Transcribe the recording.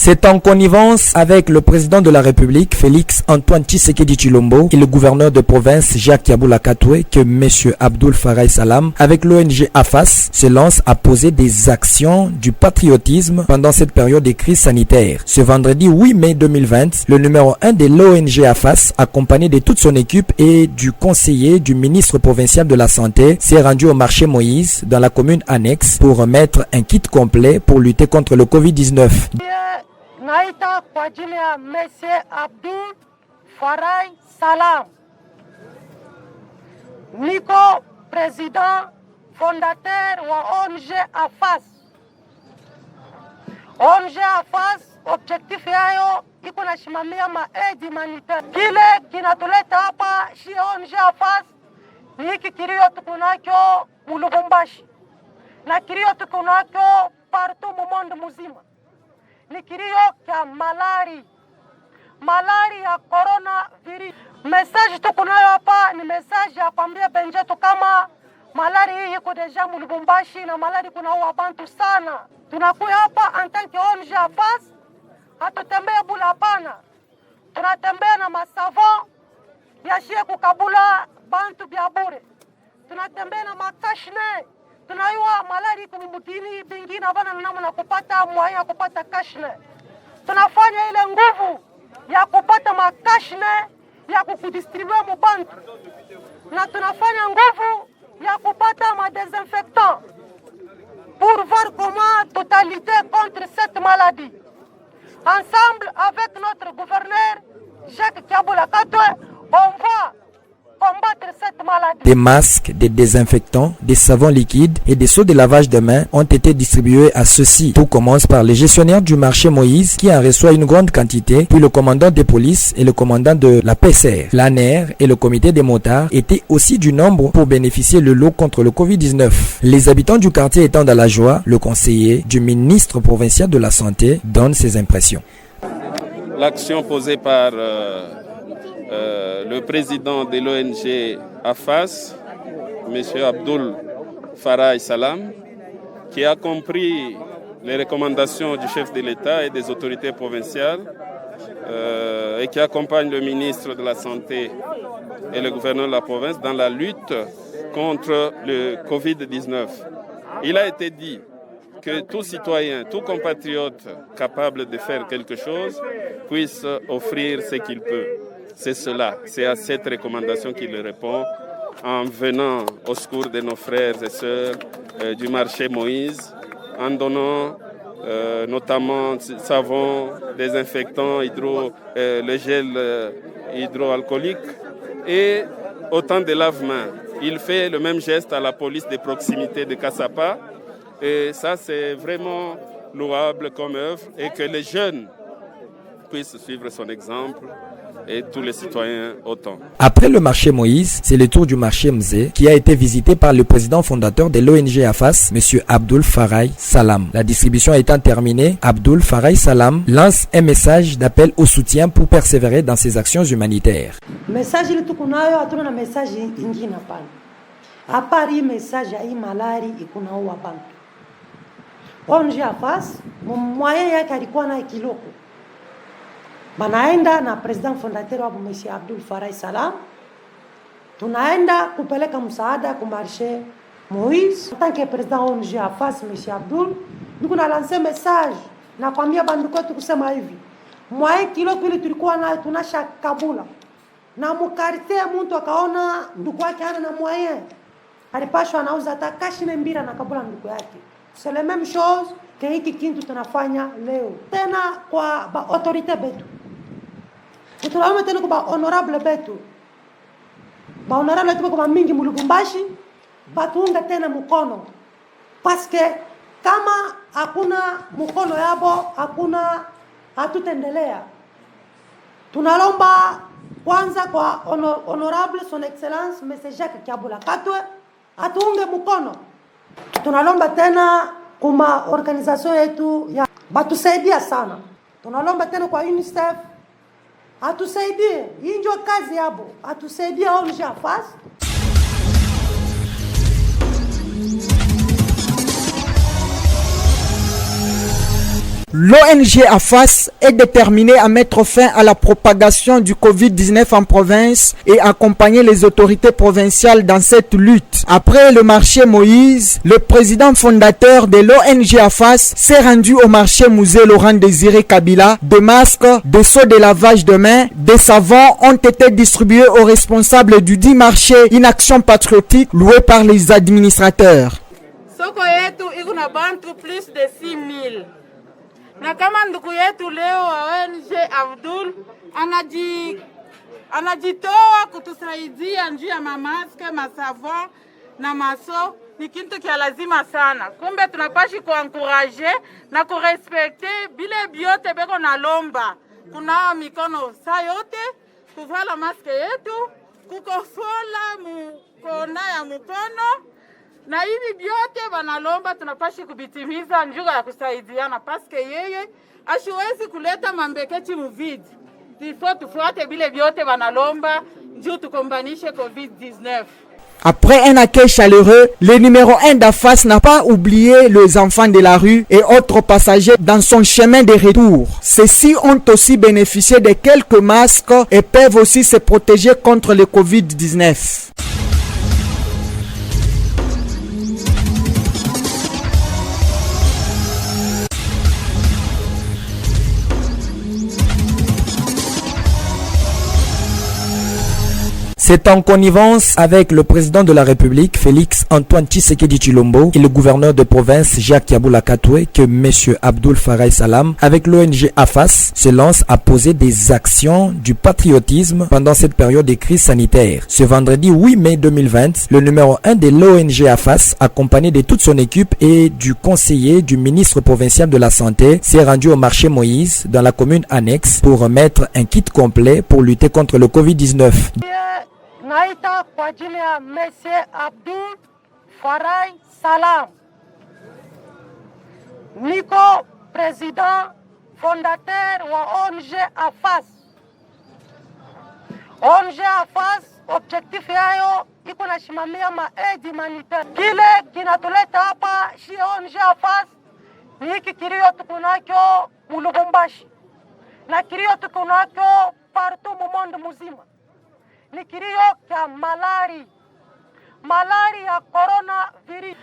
C'est en connivence avec le président de la République, Félix Antoine Tshisekedi Tshilombo, et le gouverneur de province, Jacques Yabula Katoué, que M. Abdoul Farai Salam, avec l'ONG AFAS, se lance à poser des actions du patriotisme pendant cette période de crise sanitaire. Ce vendredi 8 mai 2020, le numéro 1 de l'ONG AFAS, accompagné de toute son équipe et du conseiller du ministre provincial de la Santé, s'est rendu au marché Moïse, dans la commune annexe, pour remettre un kit complet pour lutter contre le Covid-19. Naita kwa ajili ya Monsieur Abdoul Farai Salam. Niko président fondateur wa ONG AFAS. ONG AFAS objectif yayo iko nasimamia aid humanitaire. Kile kinatuleta hapa shi ONG AFAS ni hiki kilio tukunacho Mulubumbashi na kilio tukunacho partout mu monde muzima. Ni kilio cha malari ya coronavirus. Message tukunayo hapa ni message ya kwambia benjetu kama malari hii iko deja mu Lubumbashi na malari kunaua bantu sana. Tunakuya hapa en tant que ONG AFAS, hatutembea bula hapana. Tunatembea na masavon yashie kukabula bantu bya bure. Tunatembea na makashne. Tunayua malari kumutini bingine bana namna kupata mwaya kupata kashne. Tunafanya ile nguvu ya kupata makashne ya kukudistribue mubantu. Na tunafanya nguvu ya kupata madesinfectant pour voir comment totalité contre cette maladie. Ensemble avec notre gouverneur Jacques Yabula Katoué, on va combattre cette maladie. Des masques, des désinfectants, des savons liquides et des seaux de lavage de mains ont été distribués à ceux-ci. Tout commence par le gestionnaire du marché Moïse qui en reçoit une grande quantité, puis le commandant de police et le commandant de la PCR. L'ANER et le comité des motards étaient aussi du nombre pour bénéficier le lot contre le Covid-19. Les habitants du quartier étant dans la joie, le conseiller du ministre provincial de la Santé donne ses impressions. L'action posée par le président de l'ONG AFAS, M. Abdoul Farai Salam, qui a compris les recommandations du chef de l'État et des autorités provinciales et qui accompagne le ministre de la Santé et le gouverneur de la province dans la lutte contre le Covid-19. Il a été dit que tout citoyen, tout compatriote capable de faire quelque chose puisse offrir ce qu'il peut. C'est cela, c'est à cette recommandation qu'il répond en venant au secours de nos frères et sœurs du marché Moïse, en donnant notamment savon, désinfectant, le gel hydroalcoolique et autant de lave-mains. Il fait le même geste à la police de proximité de Kassapa et ça c'est vraiment louable comme œuvre et que les jeunes puissent suivre son exemple. Et tous les citoyens autant. Après le marché Moïse, c'est le tour du marché Mzé qui a été visité par le président fondateur de l'ONG AFAS, M. Abdoul Farai Salam. La distribution étant terminée, Abdoul Farai Salam lance un message d'appel au soutien pour persévérer dans ses actions humanitaires. Message ile tukunayo hatuna na message ingine hapana. Hapa hii message ya hii malari ikunaua bantu. ONG AFAS mmoja yake alikuwa na kiloko. Banaenda na president fondateur wa M. Abdoul Farai Salam. Tunaenda kupeleka msaada kwa marché Moïse. En tant que président ONG AFAS M. Abdoul, niko na lancer message na kwambia bandu kwetu kusema hivi. Mwae kilo kile tulikuwa na tunasha kabula. Na mukarite mtu akaona ndugu yake ana na mwae. Alipashwa anauza hata kashine mbira na kabula ndugu yake. C'est la même chose que hiki kintu tunafanya leo. Tena kwa ba autorité betu. Tunaomba tena kwa honorable betu. Ba honorable betu kwa mingi Mulubumbashi batuunga tena mkono. Parce que kama hakuna mkono yabo hakuna hatutendelea. Tunalomba kwanza kwa honorable son excellence M. Jacques Yabula Katoué atuunge mkono. Tunalomba tena kuma organisation yetu ya batusaidia sana. Tunalomba tena kwa UNICEF atusaidie, hii ndio kazi yabo, atusaidie ONG AFAS. L'ONG AFAS est déterminée à mettre fin à la propagation du Covid-19 en province et accompagner les autorités provinciales dans cette lutte. Après le marché Moïse, le président fondateur de l'ONG AFAS s'est rendu au marché musée Laurent Désiré Kabila. Des masques, des seaux de lavage de mains, des savons ont été distribués aux responsables du dit marché, une action patriotique louée par les administrateurs. Soko yetu iko na bantu plus de 6000. Na kama ndugu yetu leo wa ONG Abdul anajitoa kutusaidia njuu ya mamaske, masavon na maso, ni kitu kia lazima sana. Kumbe tunapashi kuankuraje na kurespekte bile biote beko na lomba. Kuna mikono saa yote, kuvala maske yetu, kukofola mukona ya mukono, na hivi biote banalomba tunapashi kubitimiza njuga ya kusaidiana. Paske yeye ashuwezi kuleta mambekechi muvidi. Tifo tufuate bile biote banalomba njuu tukombanishe COVID-19. Après un accueil chaleureux, le numéro 1 d'AFAS n'a pas oublié les enfants de la rue et autres passagers dans son chemin de retour. Ceux-ci ont aussi bénéficié de quelques masques et peuvent aussi se protéger contre le Covid-19. C'est en connivence avec le président de la République, Félix Antoine Tshisekedi Tshilombo, et le gouverneur de province, Jacques Yabou Katoué, que M. Abdoul Farai Salam, avec l'ONG AFAS, se lance à poser des actions du patriotisme pendant cette période de crise sanitaire. Ce vendredi 8 mai 2020, le numéro 1 de l'ONG AFAS, accompagné de toute son équipe et du conseiller du ministre provincial de la Santé, s'est rendu au marché Moïse, dans la commune annexe, pour remettre un kit complet pour lutter contre le Covid-19. Naita kwa ajili ya Monsieur Abdoul Farai Salam. Niko président fondateur wa ONG AFAS. ONG AFAS objectif yayo iko na shimamia aid humanitaire. Kile kinatuleta hapa shi ONG AFAS ni hiki kilio tukunakyo Lubumbashi na kilio tukunakyo partout mu monde muzima. Ni kilio cha malari ya coronavirus.